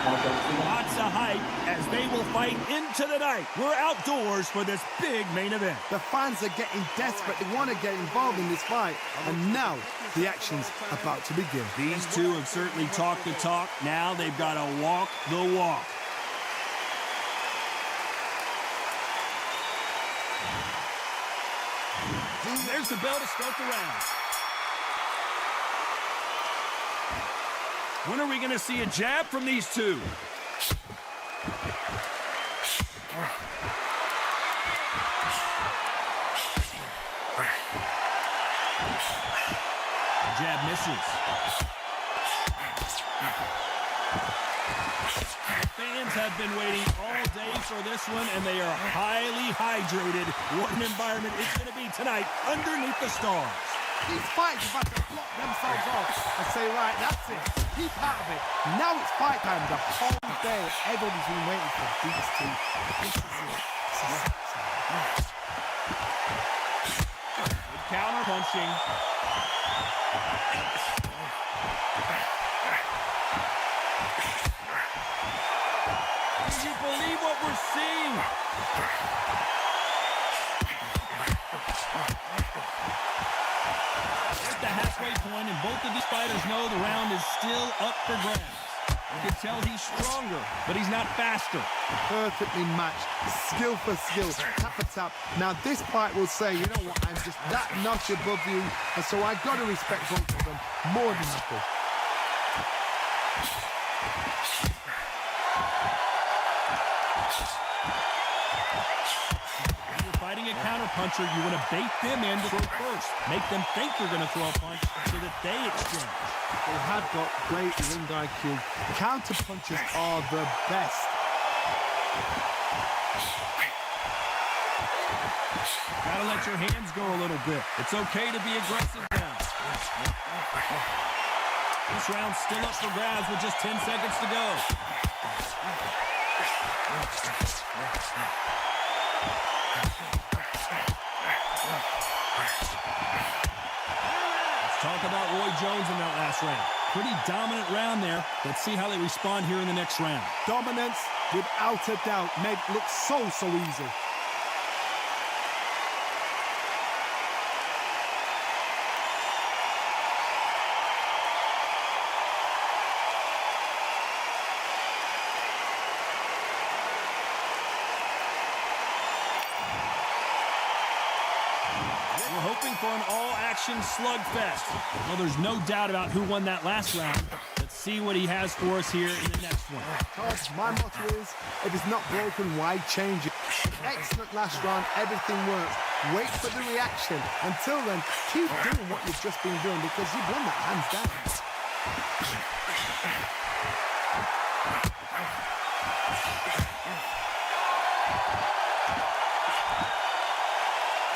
Lots of hype as they will fight into the night. We're outdoors for this big main event. The fans are getting desperate. They want to get involved in this fight. And now the action's about to begin. These two have certainly talked the talk. Now they've got to walk the walk. There's the bell to start the round. When are we going to see a jab from these two? Jab misses. Fans have been waiting all day for this one, and they are highly hydrated. What an environment it's going to be tonight underneath the stars. These fights are about to block themselves off and say, right, that's it. Keep out of it. Now it's fight time. The whole day, everybody's been waiting for these two. This is it. Good counter punching. Can you believe what we're seeing? At the halfway point, and both of these fighters know the round is still up for grabs. You can tell he's stronger, but he's not faster. Perfectly matched, skill for skill, tap for tap. Now this fight will say, you know what, I'm just that notch above you, and so I've got to respect both of them more than equal. Fighting a counter-puncher, you want to bait them in to throw first. Make them think you're going to throw a punch so that they exchange. They have got great ring IQ. Counter-punchers are the best. Gotta let your hands go a little bit. It's okay to be aggressive now. This round's still up for grabs with just 10 seconds to go. Talk about Roy Jones in that last round. Pretty dominant round there. Let's see how they respond here in the next round. Dominance, without a doubt, made it look so easy. We're hoping for an all-action slugfest. Well, there's no doubt about who won that last round. Let's see what he has for us here in the next one. Todd, my motto is, if it's not broken, why change it? Excellent last round, everything works. Wait for the reaction. Until then, keep doing what you've just been doing because you've won that hands down.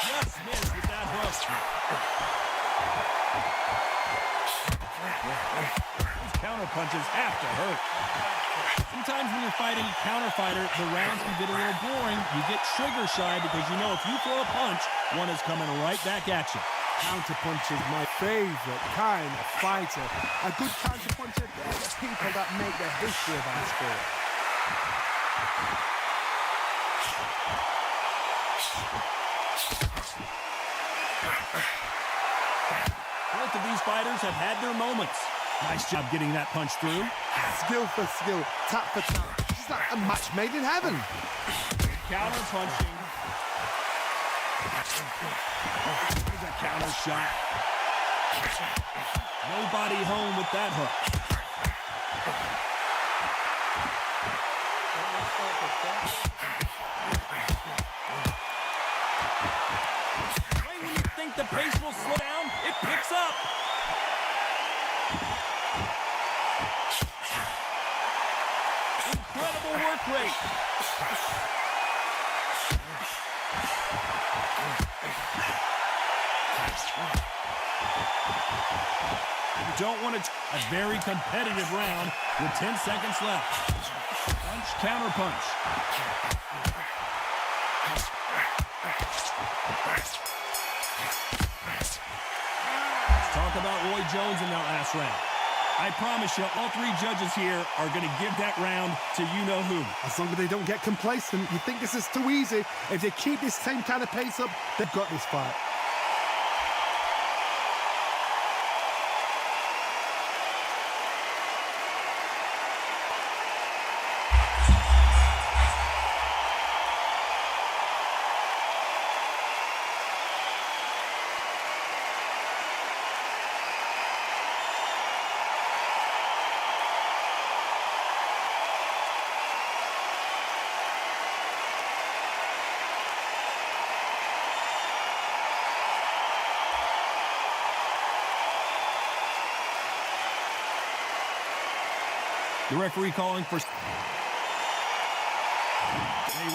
Just missed with that hook. Those counter punches have to hurt. Sometimes when you're fighting a counter fighter, the rounds can get a little boring. You get trigger shy because you know if you throw a punch, one is coming right back at you. Counter puncher is my favorite kind of fighter. A good counter puncher, they're the people that make the history of our sport. Both of these fighters have had their moments. Nice job getting that punch through. Skill for skill, tap for tap. It's like a match made in heaven. Counter punching. There's a counter shot. Nobody home with that hook. Right when you think the pace will slow down, it picks up. Incredible work rate. You don't want to... A very competitive round with 10 seconds left. Punch, counter punch. Let's talk about Roy Jones in that last round. I promise you, all three judges here are going to give that round to you-know-who. As long as they don't get complacent, you think this is too easy. If they keep this same kind of pace up, they've got this fight. The referee calling for... They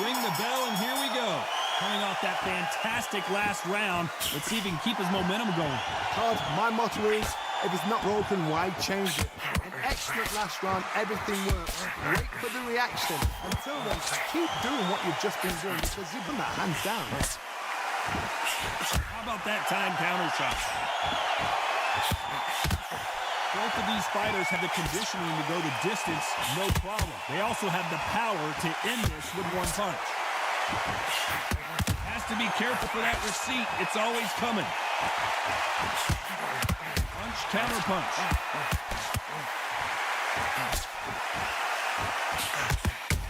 ring the bell, and here we go. Coming off that fantastic last round, let's see if he can keep his momentum going. Todd, my motto is, if it's not broken, why change it? An excellent last round, everything works. Wait for the reaction. Until then, keep doing what you've just been doing because you've done that hands down. How about that time counter shot? Both of these fighters have the conditioning to go the distance, no problem. They also have the power to end this with one punch. Has to be careful for that receipt. It's always coming. Punch, counter punch.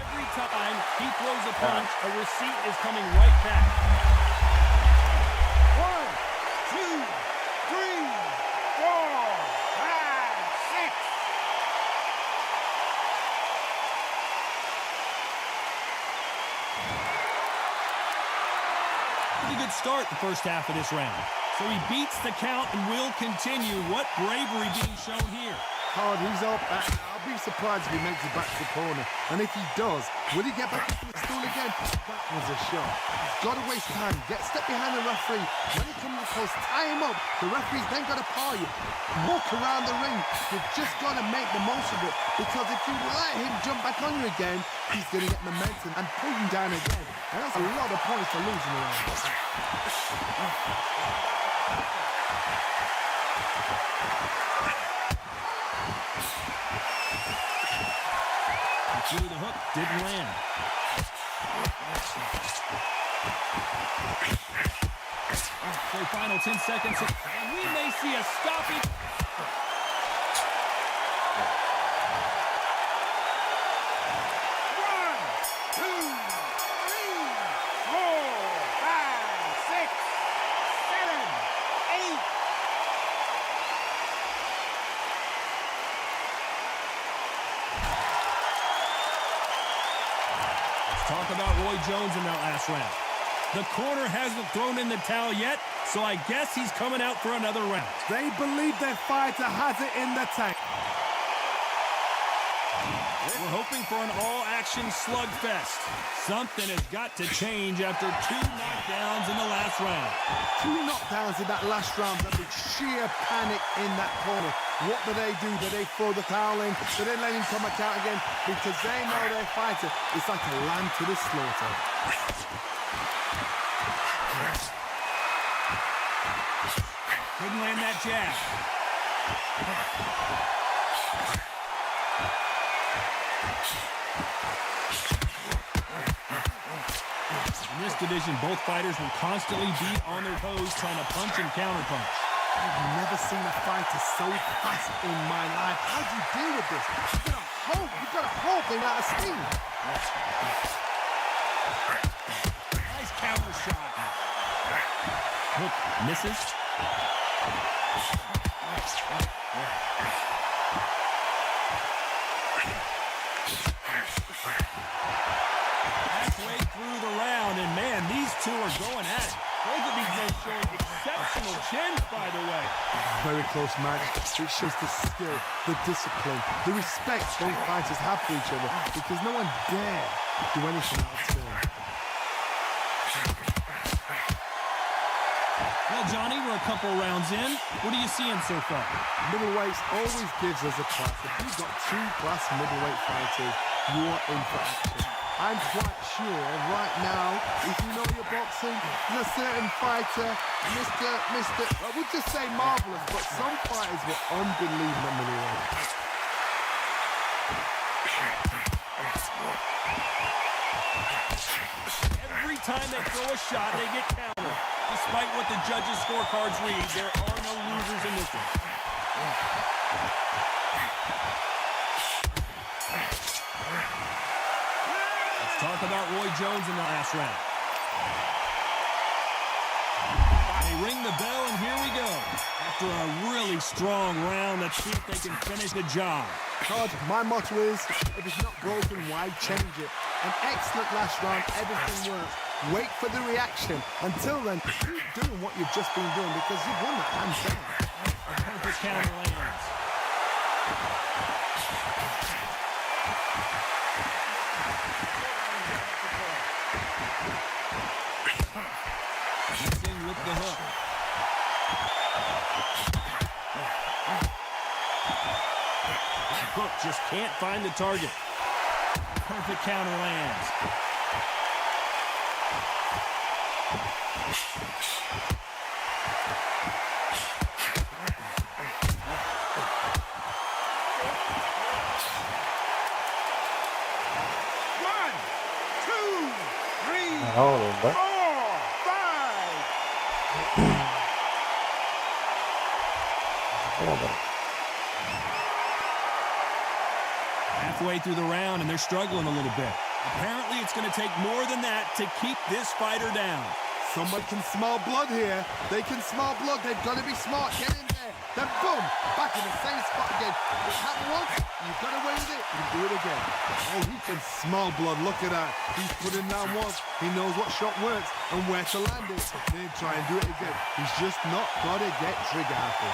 Every time he throws a punch, a receipt is coming right back. 1, 2, 3, 4, 5, 6. Pretty good start the first half of this round. So he beats the count and will continue. What bravery being shown here. Hard, he's up. I'll be surprised if he makes it back to the corner. And if he does, will he get back into the stool again? That was a shot. He's got to waste time. Step behind the referee. When he comes close, tie him up. The referee's then got to paw you. Walk around the ring. You've just got to make the most of it. Because if you let him jump back on you again, he's going to get momentum and pull you down again. And that's a lot of points to lose in the round. Through the hook, didn't land. Okay, final 10 seconds, and we may see a stoppage. 1, 2, 3, 4, 5, 6, 7, 8. Talk about Roy Jones in that last round. The corner hasn't thrown in the towel yet, so I guess he's coming out for another round. They believe their fighter has it in the tank. We're hoping for an all-action slugfest. Something has got to change after 2 knockdowns in the last round. 2 knockdowns in that last round. There'll be sheer panic in that corner. What do? Do they throw the towel in? Do they let him come back out again? Because they know their fighter is like a lamb to the slaughter. Couldn't land that jab. In this division, both fighters will constantly be on their toes trying to punch and counterpunch. I've never seen a fighter so fast in my life. How do you deal with this? You've got to hope they're out of steam. Nice counter shot. Hook misses. Halfway through the round, and man, these two are going at it. Both of these men showing exceptional chins, by the way. Very close match. It shows the skill, the discipline, the respect both fighters have for each other because no one dare do anything else to them. Well, Johnny, we're a couple rounds in. What are you seeing so far? Middleweights always gives us a class. If you've got 2 class middleweight fighters, you are in for action. I'm quite sure right now, if you know your boxing, there's a certain fighter, I would just say marvelous, but some fighters were unbelievable. Every time they throw a shot, they get countered. Despite what the judges' scorecards read, there are no losers in this one. Let's talk about Roy Jones in the last round. They ring the bell, and here we go. After a really strong round, let's see if they can finish the job. Todd, my motto is, if it's not broken, why change it? An excellent last round, everything works. Wait for the reaction. Until then, keep doing what you've just been doing because you've won that hands down. A perfect counter lands. He's in with the hook. Hook just can't find the target. Perfect counter lands. One, two, three, Oh, but 4, 5. Halfway through the round, and they're struggling a little bit. Apparently, it's going to take more than that to keep this fighter down. Someone can smell blood here. They can smell blood. They've got to be smart. Get in there. Then boom, back in the same spot again. It happened once, you got away with it, you do it again. Oh, he can smell blood. Look at that. He's putting down once. He knows what shot works and where to land it. Then try and do it again. He's just not got to get trigger happy.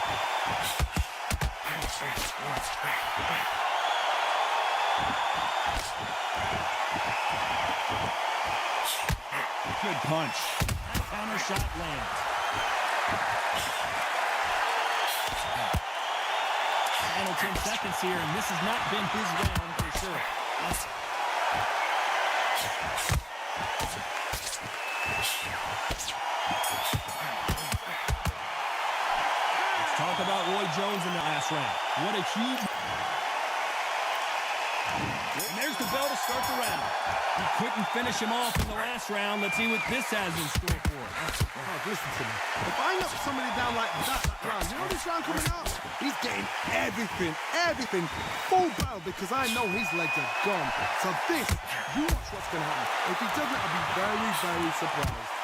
Good punch. Counter shot lands. Final 10 seconds here, and this has not been his round for sure. Let's talk about Roy Jones in the last round. What a huge... And there's the bell to start the round. He couldn't finish him off in the last round. Let's see what this has in store for him. Oh, listen to me. If I knock somebody down like that round, you know this round coming out? He's getting everything full barrel because I know his legs are gone. So this, you watch what's going to happen. If he doesn't, I'll be very, very surprised.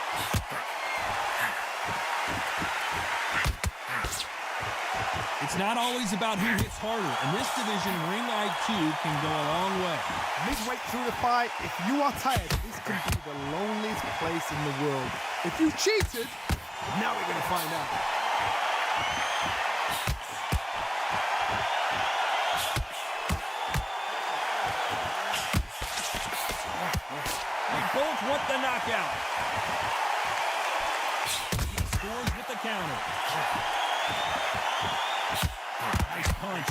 It's not always about who hits harder. In this division, ring IQ can go a long way. Midway through the fight, if you are tired, this can be the loneliest place in the world. If you cheated, now we're going to find out. They both want the knockout. He scores with the counter. Nice punch.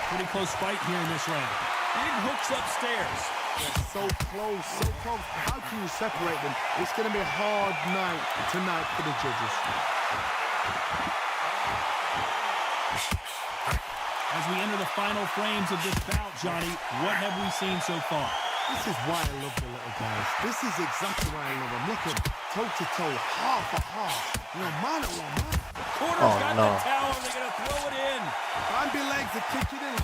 Pretty close fight here in this round. Big hooks upstairs. They're so close, so close. How can you separate them? It's going to be a hard night tonight for the judges. As we enter the final frames of this bout, Johnny, what have we seen so far? This is why I love the little guys. This is exactly why I love them. Look at toe to toe, half a half. You know, man at one, man. Corner's got the towel, and they're going to throw it in. Bambi legs are kicking in.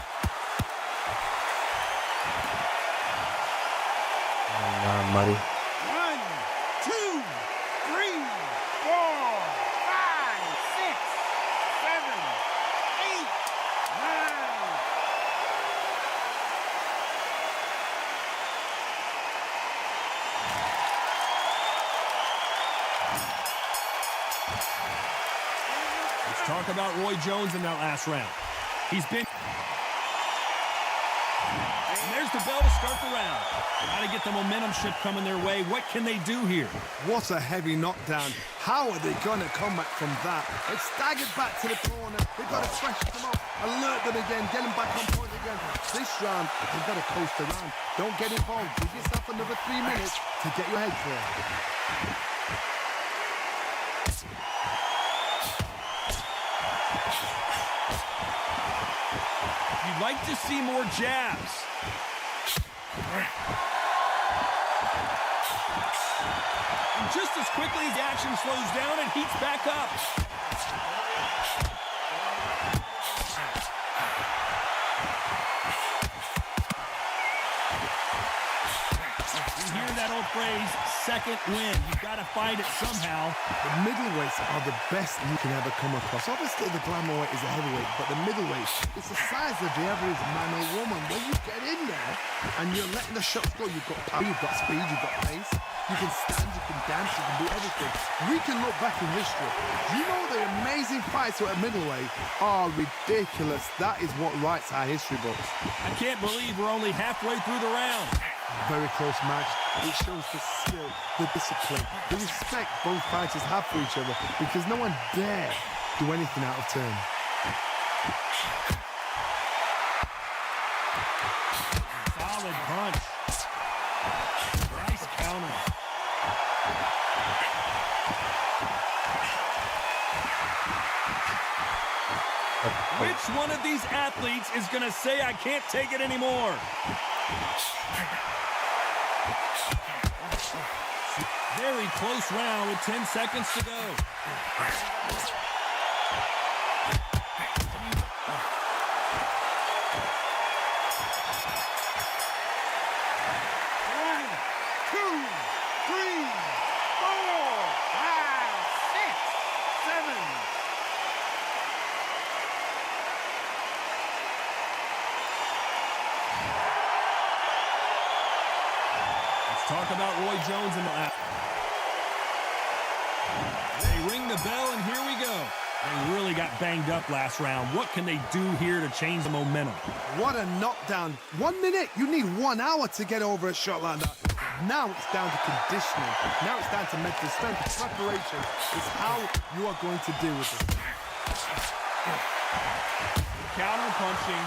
Muddy. 1, 2, 3, 4, 5, 6, 7, 8, 9. Let's talk about Roy Jones in that last round. He's been... And there's there's the bell to start the round. Got to get the momentum shift coming their way. What can they do here? What a heavy knockdown. How are they going to come back from that? They've staggered back to the corner. They've got to freshen them up, alert them again, get them back on point again. This round, they've got to coast around. Don't get involved. Give yourself another 3 minutes to get your head clear. You'd like to see more jabs. And just as quickly as the action slows down, it heats back up. You hear that old phrase, second win. You've got to find it somehow. The middleweights are the best you can ever come across. Obviously, the glamour weight is a heavyweight, but the middleweight, it's the size of the average man or woman. When you get in there and you're letting the shots go, you've got power, you've got speed, you've got pace. You can stand, you can dance, you can do everything. We can look back in history. You know the amazing fights at middleweight are ridiculous. That is what writes our history books. I can't believe we're only halfway through the round. Very close match. It shows the skill, the discipline, the respect both fighters have for each other because no one dare do anything out of turn. Solid punch. Nice counter. Which one of these athletes is going to say, I can't take it anymore? Very close round with 10 seconds to go. One, two, three, four, five, six, seven. Let's talk about Roy Jones in the last. They ring the bell, and here we go. They really got banged up last round. What can they do here to change the momentum? What a knockdown. 1 minute, you need 1 hour to get over a shot like that. Now it's down to conditioning. Now it's down to mental strength. Preparation is how you are going to deal with it. Counter punching.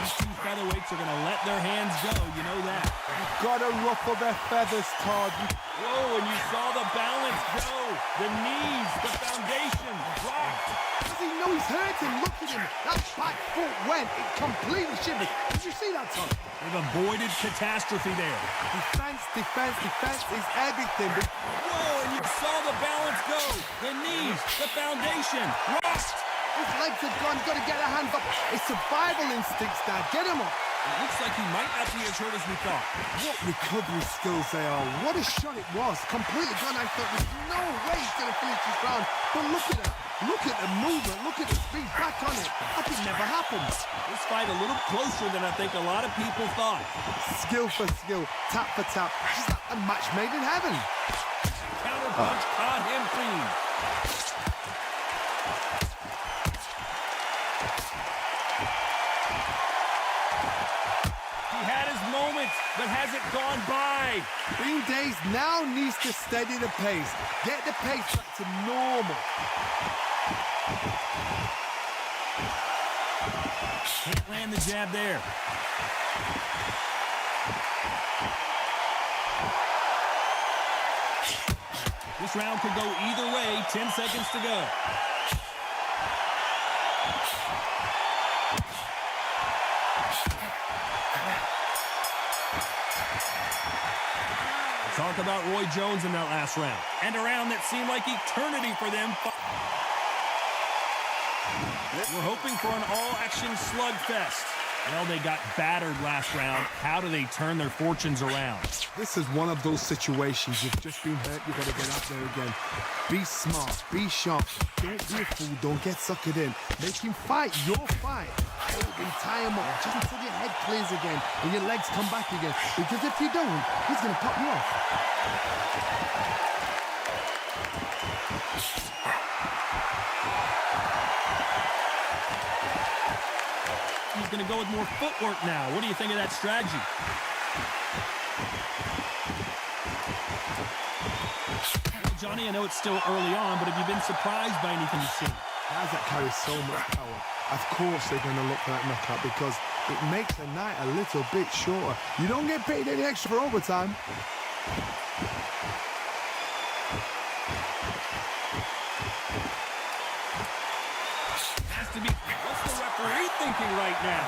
These two featherweights are going to let their hands go. You know that. You've got to ruffle their feathers, Todd. Whoa, and you saw the balance go. The knees, the foundation, rocked. Does he know he's hurting? Look at him. That back foot went. It completely shivered. Did you see that, Todd? They've avoided catastrophe there. Defense, defense, defense is everything. Whoa, and you saw the balance go. The knees, the foundation, rocked. His legs are gone. Got to get a hands up. It's survival instincts now. Get him up. It looks like he might not be as hurt as we thought. What recovery skills they are. What a shot it was. Completely gone. I thought there's no way he's going to finish this round. But look at it. Look at the movement. Look at the speed. Back on it. That could never happen. This fight a little closer than I think a lot of people thought. Skill for skill. Tap for tap. Just like a match made in heaven. Counter punch caught him clean. Moments, but has it gone by? Bean Days now needs to steady the pace. Get the pace back to normal. Can't land the jab there. This round could go either way. 10 seconds to go. Talk about Roy Jones in that last round. And a round that seemed like eternity for them. We're hoping for an all-action slugfest. Well, they got battered last round. How do they turn their fortunes around? This is one of those situations. You've just been hurt. You've got to get out there again. Be smart. Be sharp. Don't be a fool. Don't get suckered in. Make him fight your fight. Hold him, tie him up, just until your head clears again and your legs come back again. Because if you don't, he's going to pop you off. He's going to go with more footwork now. What do you think of that strategy? Well, Johnny, I know it's still early on, but have you been surprised by anything you've seen? Guys that carry so much power, of course they're going to look for that knockout because it makes the night a little bit shorter. You don't get paid any extra for overtime. Has to be. What's the referee thinking right now?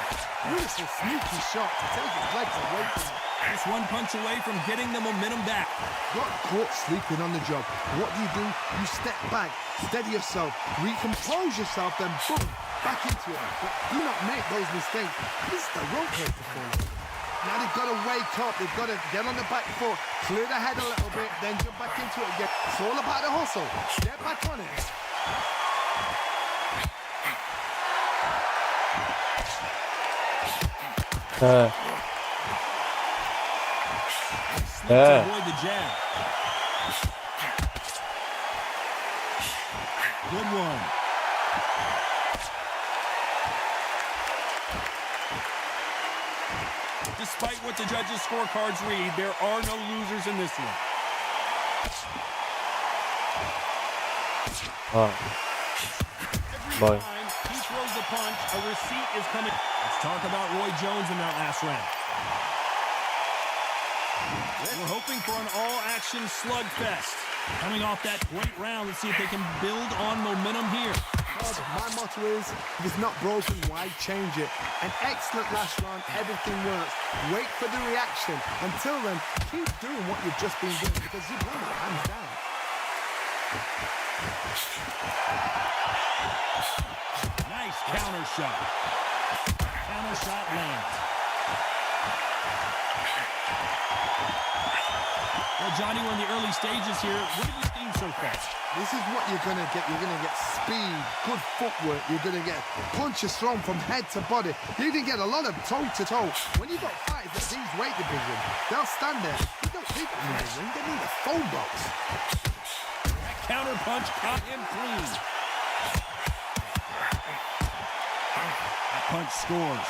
Beautiful, sneaky shot to take his legs away from him. Just one punch away from getting the momentum back. Got caught sleeping on the job. What do? You step back, steady yourself, recompose yourself, then boom, back into it. But do not make those mistakes. This is the wrong place to fall. Now they've got to wake up. They've got to get on the back foot, clear the head a little bit, then jump back into it again. It's all about the hustle. Get back on it. To avoid the jab. Good one. Despite what the judges' scorecards read, there are no losers in this one. Every time he throws a punch, a receipt is coming. Let's talk about Roy Jones in that last round. We're hoping for an all-action slugfest. Coming off that great round, let's see if they can build on momentum here. My motto is, if it's not broken, why change it? An excellent last round, everything works. Wait for the reaction. Until then, keep doing what you've just been doing because you've won it hands down. Nice counter shot. Counter shot lands. Well, Johnny, we're in the early stages here. What have you seen so far? This is what you're going to get. You're going to get speed, good footwork. You're going to get punches thrown from head to body. You're going to get a lot of toe-to-toe. When you've got fighters at these weight divisions, they'll stand there. They don't need a ring. They need a phone box. That counter punch caught him clean. That punch scores.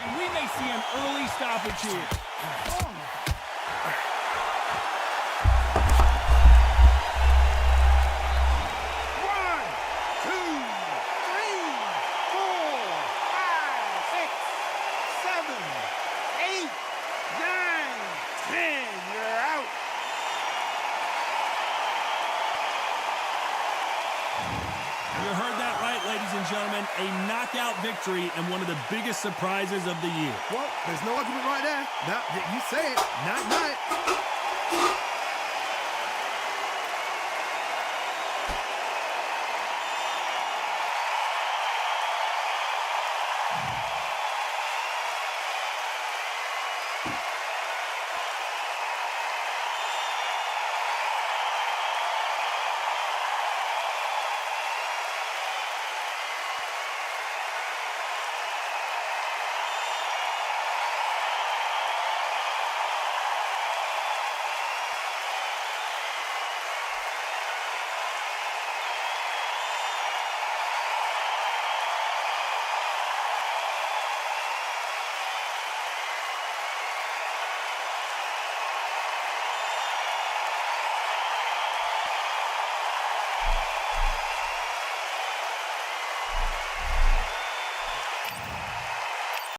And we may see an early stoppage here. Oh. Gentlemen, a knockout victory and one of the biggest surprises of the year. Well, there's no argument right there. You say it. Night, night.